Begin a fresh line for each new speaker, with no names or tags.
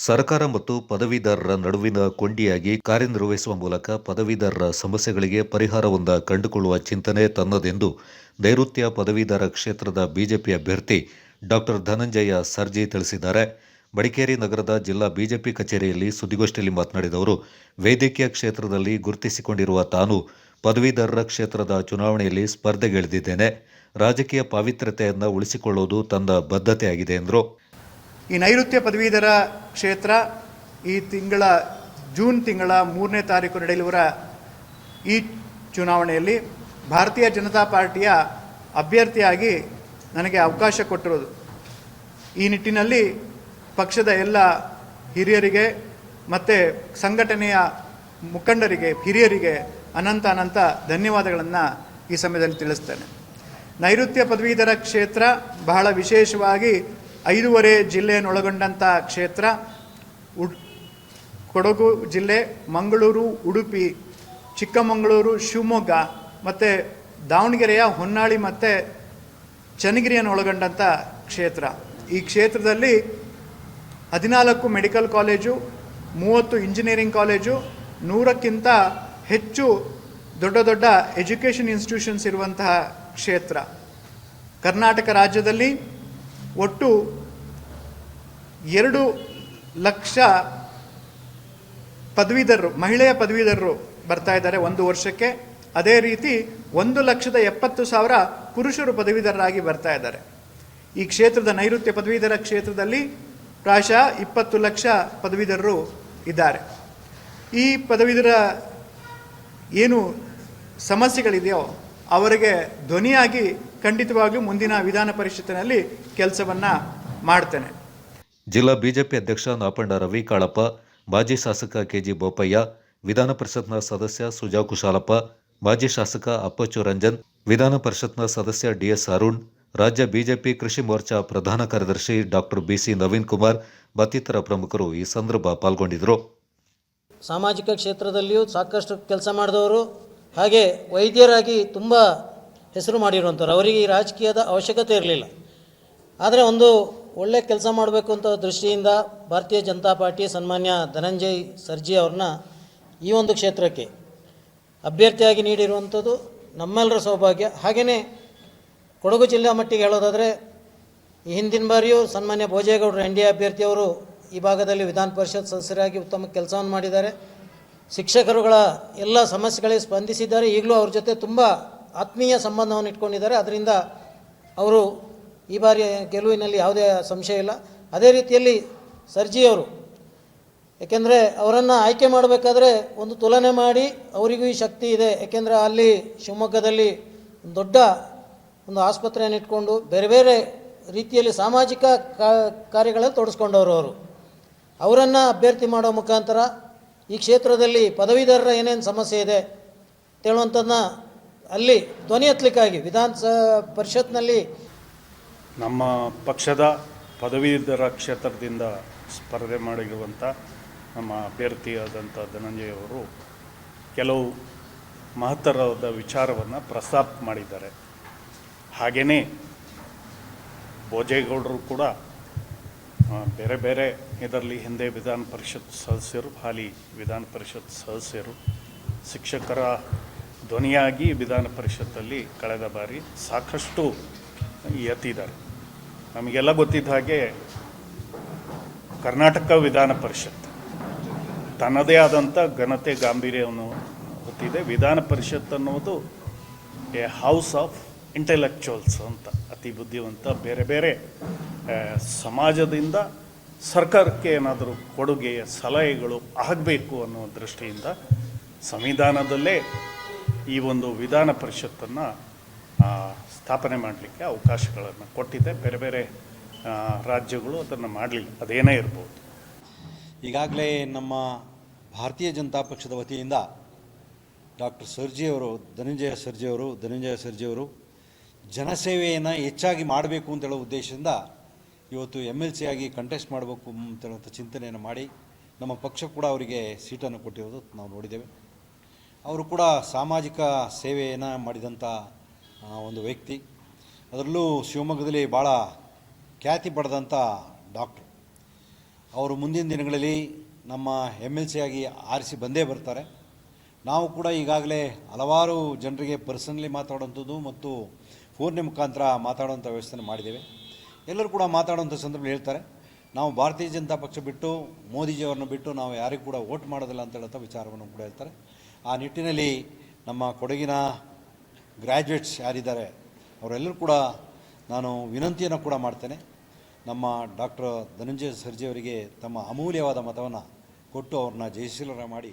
ಸರ್ಕಾರ ಮತ್ತು ಪದವೀಧರರ ನಡುವಿನ ಕೊಂಡಿಯಾಗಿ ಕಾರ್ಯನಿರ್ವಹಿಸುವ ಮೂಲಕ ಪದವೀಧರರ ಸಮಸ್ಯೆಗಳಿಗೆ ಪರಿಹಾರವೊಂದ ಕಂಡುಕೊಳ್ಳುವ ಚಿಂತನೆ ತನ್ನದೆಂದು ನೈಋತ್ಯ ಪದವೀಧರ ಕ್ಷೇತ್ರದ ಬಿಜೆಪಿ ಅಭ್ಯರ್ಥಿ ಡಾಕ್ಟರ್ ಧನಂಜಯ ಸರ್ಜಿ ತಿಳಿಸಿದ್ದಾರೆ. ಮಡಿಕೇರಿ ನಗರದ ಜಿಲ್ಲಾ ಬಿಜೆಪಿ ಕಚೇರಿಯಲ್ಲಿ ಸುದ್ದಿಗೋಷ್ಠಿಯಲ್ಲಿ ಮಾತನಾಡಿದ ಅವರು, ವೈದ್ಯಕೀಯ ಕ್ಷೇತ್ರದಲ್ಲಿ ಗುರುತಿಸಿಕೊಂಡಿರುವ ತಾನು ಪದವೀಧರರ ಕ್ಷೇತ್ರದ ಚುನಾವಣೆಯಲ್ಲಿ ಸ್ಪರ್ಧೆಗಿಳಿದಿದ್ದೇನೆ. ರಾಜಕೀಯ ಪಾವಿತ್ರ್ಯತೆಯನ್ನು ಉಳಿಸಿಕೊಳ್ಳುವುದು ತನ್ನ ಬದ್ಧತೆಯಾಗಿದೆ ಎಂದರು.
ಈ ನೈಋತ್ಯ ಪದವೀಧರ ಕ್ಷೇತ್ರ ಈ ಜೂನ್ ತಿಂಗಳ 3ನೇ ತಾರೀಕು ನಡೆಯಲಿರುವ ಈ ಚುನಾವಣೆಯಲ್ಲಿ ಭಾರತೀಯ ಜನತಾ ಪಾರ್ಟಿಯ ಅಭ್ಯರ್ಥಿಯಾಗಿ ನನಗೆ ಅವಕಾಶ ಕೊಟ್ಟಿರೋದು. ಈ ನಿಟ್ಟಿನಲ್ಲಿ ಪಕ್ಷದ ಎಲ್ಲ ಹಿರಿಯರಿಗೆ ಮತ್ತು ಸಂಘಟನೆಯ ಮುಖಂಡರಿಗೆ, ಹಿರಿಯರಿಗೆ ಅನಂತ ಧನ್ಯವಾದಗಳನ್ನು ಈ ಸಮಯದಲ್ಲಿ ತಿಳಿಸ್ತೇನೆ. ನೈಋತ್ಯ ಪದವೀಧರ ಕ್ಷೇತ್ರ ಬಹಳ ವಿಶೇಷವಾಗಿ 5 ಜಿಲ್ಲೆಯನ್ನೊಳಗೊಂಡಂಥ ಕ್ಷೇತ್ರ. ಕೊಡಗು ಜಿಲ್ಲೆ, ಮಂಗಳೂರು, ಉಡುಪಿ, ಚಿಕ್ಕಮಗಳೂರು, ಶಿವಮೊಗ್ಗ ಮತ್ತು ದಾವಣಗೆರೆಯ ಹೊನ್ನಾಳಿ ಮತ್ತು ಚನ್ನಗಿರಿಯನ್ನು ಒಳಗೊಂಡಂಥ ಕ್ಷೇತ್ರ. ಈ ಕ್ಷೇತ್ರದಲ್ಲಿ 14 ಮೆಡಿಕಲ್ ಕಾಲೇಜು, 30 ಇಂಜಿನಿಯರಿಂಗ್ ಕಾಲೇಜು, 100ಕ್ಕಿಂತ ಹೆಚ್ಚು ದೊಡ್ಡ ಎಜುಕೇಷನ್ ಇನ್ಸ್ಟಿಟ್ಯೂಷನ್ಸ್ ಇರುವಂತಹ ಕ್ಷೇತ್ರ. ಕರ್ನಾಟಕ ರಾಜ್ಯದಲ್ಲಿ ಒಟ್ಟು 2 ಲಕ್ಷ ಪದವೀಧರರು, ಮಹಿಳೆಯ ಪದವೀಧರರು ಬರ್ತಾ ಇದ್ದಾರೆ ಒಂದು ವರ್ಷಕ್ಕೆ. ಅದೇ ರೀತಿ 1,70,000 ಪುರುಷರು ಪದವೀಧರರಾಗಿ ಬರ್ತಾ ಇದ್ದಾರೆ. ಈ ಕ್ಷೇತ್ರದ ನೈಋತ್ಯ ಪದವೀಧರ ಕ್ಷೇತ್ರದಲ್ಲಿ ಪ್ರಾಯಶಃ 20 ಲಕ್ಷ ಪದವೀಧರರು ಇದ್ದಾರೆ. ಈ ಪದವೀಧರ ಏನು ಸಮಸ್ಯೆಗಳಿದೆಯೋ ಅವರಿಗೆ ಧ್ವನಿಯಾಗಿ ಖಂಡಿತವಾಗಿಯೂ ಮುಂದಿನ ವಿಧಾನ ಪರಿಷತ್ತಿನಲ್ಲಿ ಕೆಲಸವನ್ನು ಮಾಡ್ತೇನೆ.
ಜಿಲ್ಲಾ ಬಿಜೆಪಿ ಅಧ್ಯಕ್ಷ ನಾಪಂಡ ರವಿ ಕಾಳಪ್ಪ, ಮಾಜಿ ಶಾಸಕ ಕೆಜಿ ಬೋಪಯ್ಯ, ವಿಧಾನ ಪರಿಷತ್ನ ಸದಸ್ಯ ಸುಜಾ ಕುಶಾಲಪ್ಪ, ಮಾಜಿ ಶಾಸಕ ಅಪ್ಪಚ್ಚು ರಂಜನ್, ವಿಧಾನ ಪರಿಷತ್ನ ಸದಸ್ಯ ಡಿಎಸ್ ಅರುಣ್, ರಾಜ್ಯ ಬಿಜೆಪಿ ಕೃಷಿ ಮೋರ್ಚಾ ಪ್ರಧಾನ ಕಾರ್ಯದರ್ಶಿ ಡಾಕ್ಟರ್ ಬಿಸಿ ನವೀನ್ ಕುಮಾರ್ ಮತ್ತಿತರ ಪ್ರಮುಖರು ಈ ಸಂದರ್ಭ ಪಾಲ್ಗೊಂಡಿದ್ದರು.
ಸಾಮಾಜಿಕ ಕ್ಷೇತ್ರದಲ್ಲಿಯೂ ಸಾಕಷ್ಟು ಕೆಲಸ ಮಾಡಿದವರು, ಹಾಗೆ ವೈದ್ಯರಾಗಿ ತುಂಬ ಹೆಸರು ಮಾಡಿರುವಂಥವ್ರು. ಅವರಿಗೆ ಈ ರಾಜಕೀಯದ ಅವಶ್ಯಕತೆ ಇರಲಿಲ್ಲ. ಆದರೆ ಒಂದು ಒಳ್ಳೆ ಕೆಲಸ ಮಾಡಬೇಕು ಅಂತ ದೃಷ್ಟಿಯಿಂದ ಭಾರತೀಯ ಜನತಾ ಪಾರ್ಟಿ ಸನ್ಮಾನ್ಯ ಧನಂಜಯ್ ಸರ್ಜಿ ಅವ್ರನ್ನ ಈ ಒಂದು ಕ್ಷೇತ್ರಕ್ಕೆ ಅಭ್ಯರ್ಥಿಯಾಗಿ ನೀಡಿರುವಂಥದ್ದು ನಮ್ಮೆಲ್ಲರ ಸೌಭಾಗ್ಯ. ಹಾಗೆಯೇ ಕೊಡಗು ಜಿಲ್ಲಾ ಮಟ್ಟಿಗೆ ಹೇಳೋದಾದರೆ ಈ ಹಿಂದಿನ ಬಾರಿಯೂ ಸನ್ಮಾನ್ಯ ಭೋಜೇಗೌಡರು ಎನ್ ಡಿ ಎ ಅಭ್ಯರ್ಥಿಯವರು ಈ ಭಾಗದಲ್ಲಿ ವಿಧಾನ ಪರಿಷತ್ ಸದಸ್ಯರಾಗಿ ಉತ್ತಮ ಕೆಲಸವನ್ನು ಮಾಡಿದ್ದಾರೆ. ಶಿಕ್ಷಕರುಗಳ ಎಲ್ಲ ಸಮಸ್ಯೆಗಳಿಗೆ ಸ್ಪಂದಿಸಿದ್ದಾರೆ. ಈಗಲೂ ಅವ್ರ ಜೊತೆ ತುಂಬ ಆತ್ಮೀಯ ಸಂಬಂಧವನ್ನು ಇಟ್ಕೊಂಡಿದ್ದಾರೆ. ಅದರಿಂದ ಅವರು ಈ ಬಾರಿ ಗೆಲುವಿನಲ್ಲಿ ಯಾವುದೇ ಸಂಶಯ ಇಲ್ಲ. ಅದೇ ರೀತಿಯಲ್ಲಿ ಸರ್ಜಿಯವರು, ಏಕೆಂದರೆ ಅವರನ್ನು ಆಯ್ಕೆ ಮಾಡಬೇಕಾದ್ರೆ ಒಂದು ತುಲನೆ ಮಾಡಿ ಅವರಿಗೂ ಈ ಶಕ್ತಿ ಇದೆ. ಏಕೆಂದರೆ ಅಲ್ಲಿ ಶಿವಮೊಗ್ಗದಲ್ಲಿ ದೊಡ್ಡ ಒಂದು ಆಸ್ಪತ್ರೆಯನ್ನು ಇಟ್ಕೊಂಡು ಬೇರೆ ಬೇರೆ ರೀತಿಯಲ್ಲಿ ಸಾಮಾಜಿಕ ಕಾರ್ಯಗಳಲ್ಲಿ ತೊಡಗಿಸ್ಕೊಂಡವರು. ಅವರನ್ನು ಅಭ್ಯರ್ಥಿ ಮಾಡೋ ಮುಖಾಂತರ ಈ ಕ್ಷೇತ್ರದಲ್ಲಿ ಪದವೀಧರರ ಏನೇನು ಸಮಸ್ಯೆ ಇದೆ ಹೇಳುವಂಥದ್ದನ್ನ ಅಲ್ಲಿ ಧ್ವನಿ ಎತ್ತಲಿಕ್ಕಾಗಿ ವಿಧಾನ ಪರಿಷತ್ನಲ್ಲಿ
ನಮ್ಮ ಪಕ್ಷದ ಪದವೀಧರ ಕ್ಷೇತ್ರದಿಂದ ಸ್ಪರ್ಧೆ ಮಾಡಿರುವಂಥ ನಮ್ಮ ಅಭ್ಯರ್ಥಿಯಾದಂಥ ಧನಂಜಯ ಅವರು ಕೆಲವು ಮಹತ್ತರವಾದ ವಿಚಾರವನ್ನು ಪ್ರಸ್ತಾಪ ಮಾಡಿದ್ದಾರೆ. ಹಾಗೆಯೇ ಭೋಜೇಗೌಡರು ಕೂಡ ಬೇರೆ ಬೇರೆ ಇದರಲ್ಲಿ ಹಿಂದೆ ವಿಧಾನ ಪರಿಷತ್ ಸದಸ್ಯರು, ಹಾಲಿ ವಿಧಾನ ಪರಿಷತ್ ಸದಸ್ಯರು, ಶಿಕ್ಷಕರ ಧ್ವನಿಯಾಗಿ ವಿಧಾನ ಪರಿಷತ್ತಲ್ಲಿ ಕಳೆದ ಬಾರಿ ಸಾಕಷ್ಟು ಎತ್ತಿದ್ದಾರೆ. ನಮಗೆಲ್ಲ ಗೊತ್ತಿದ್ದ ಹಾಗೆ ಕರ್ನಾಟಕ ವಿಧಾನ ಪರಿಷತ್ ತನ್ನದೇ ಆದಂಥ ಘನತೆ ಗಾಂಭೀರ್ಯವನ್ನು ಹೊತ್ತಿದೆ. ವಿಧಾನ ಪರಿಷತ್ ಅನ್ನೋದು ಎ ಹೌಸ್ ಆಫ್ ಇಂಟೆಲೆಕ್ಚುವಲ್ಸ್ ಅಂತ, ಅತಿ ಬುದ್ಧಿವಂತ ಬೇರೆ ಬೇರೆ ಸಮಾಜದಿಂದ ಸರ್ಕಾರಕ್ಕೆ ಏನಾದರೂ ಕೊಡುಗೆ ಸಲಹೆಗಳು ಆಗಬೇಕು ಅನ್ನೋ ದೃಷ್ಟಿಯಿಂದ ಸಂವಿಧಾನದಲ್ಲೇ ಈ ಒಂದು ವಿಧಾನ ಪರಿಷತ್ತನ್ನು ಸ್ಥಾಪನೆ ಮಾಡಲಿಕ್ಕೆ ಅವಕಾಶಗಳನ್ನು ಕೊಟ್ಟಿದೆ. ಬೇರೆ ಬೇರೆ ರಾಜ್ಯಗಳು ಅದನ್ನು ಮಾಡಲಿಲ್ಲ, ಅದೇನೇ ಇರ್ಬೋದು.
ಈಗಾಗಲೇ ನಮ್ಮ ಭಾರತೀಯ ಜನತಾ ಪಕ್ಷದ ವತಿಯಿಂದ ಡಾಕ್ಟರ್ ಧನಂಜಯ ಸರ್ಜಿಯವರು ಜನಸೇವೆಯನ್ನು ಹೆಚ್ಚಾಗಿ ಮಾಡಬೇಕು ಅಂತೇಳೋ ಉದ್ದೇಶದಿಂದ ಇವತ್ತು MLC ಆಗಿ ಕಂಟೆಸ್ಟ್ ಮಾಡಬೇಕು ಅಂತೇಳುವಂಥ ಚಿಂತನೆಯನ್ನು ಮಾಡಿ ನಮ್ಮ ಪಕ್ಷ ಕೂಡ ಅವರಿಗೆ ಸೀಟನ್ನು ಕೊಟ್ಟಿರೋದು ನಾವು ನೋಡಿದ್ದೇವೆ. ಅವರು ಕೂಡ ಸಾಮಾಜಿಕ ಸೇವೆಯನ್ನು ಮಾಡಿದಂಥ ಒಂದು ವ್ಯಕ್ತಿ. ಅದರಲ್ಲೂ ಶಿವಮೊಗ್ಗದಲ್ಲಿ ಭಾಳ ಖ್ಯಾತಿ ಪಡೆದಂಥ ಡಾಕ್ಟ್ರು. ಅವರು ಮುಂದಿನ ದಿನಗಳಲ್ಲಿ ನಮ್ಮ MLC ಆಗಿ ಆರಿಸಿ ಬಂದೇ ಬರ್ತಾರೆ. ನಾವು ಕೂಡ ಈಗಾಗಲೇ ಹಲವಾರು ಜನರಿಗೆ ಪರ್ಸನಲಿ ಮಾತಾಡೋಂಥದ್ದು ಮತ್ತು ಫೋನ್ನ ಮುಖಾಂತರ ಮಾತಾಡೋಂಥ ವ್ಯವಸ್ಥೆ ಮಾಡಿದ್ದೇವೆ. ಎಲ್ಲರೂ ಕೂಡ ಮಾತಾಡೋಂಥ ಸಂದರ್ಭದಲ್ಲಿ ಹೇಳ್ತಾರೆ, ನಾವು ಭಾರತೀಯ ಜನತಾ ಪಕ್ಷ ಬಿಟ್ಟು ಮೋದಿಜಿಯವ್ರನ್ನ ಬಿಟ್ಟು ನಾವು ಯಾರಿಗೂ ಕೂಡ ವೋಟ್ ಮಾಡೋದಿಲ್ಲ ಅಂತ ಹೇಳೋಂಥ ವಿಚಾರವನ್ನು ಕೂಡ ಹೇಳ್ತಾರೆ. ಆ ನಿಟ್ಟಿನಲ್ಲಿ ನಮ್ಮ ಕೊಡಗಿನ ಗ್ರ್ಯಾಜುಯೇಟ್ಸ್ ಯಾರಿದ್ದಾರೆ ಅವರೆಲ್ಲರೂ ಕೂಡ ನಾನು ವಿನಂತಿಯನ್ನು ಕೂಡ ಮಾಡ್ತೇನೆ. ನಮ್ಮ ಡಾಕ್ಟರ್ ಧನಂಜಯ ಸರ್ಜಿ ಅವರಿಗೆ ತಮ್ಮ ಅಮೂಲ್ಯವಾದ ಮತವನ್ನು ಕೊಟ್ಟು ಅವ್ರನ್ನ ಜಯಶೀಲರ ಮಾಡಿ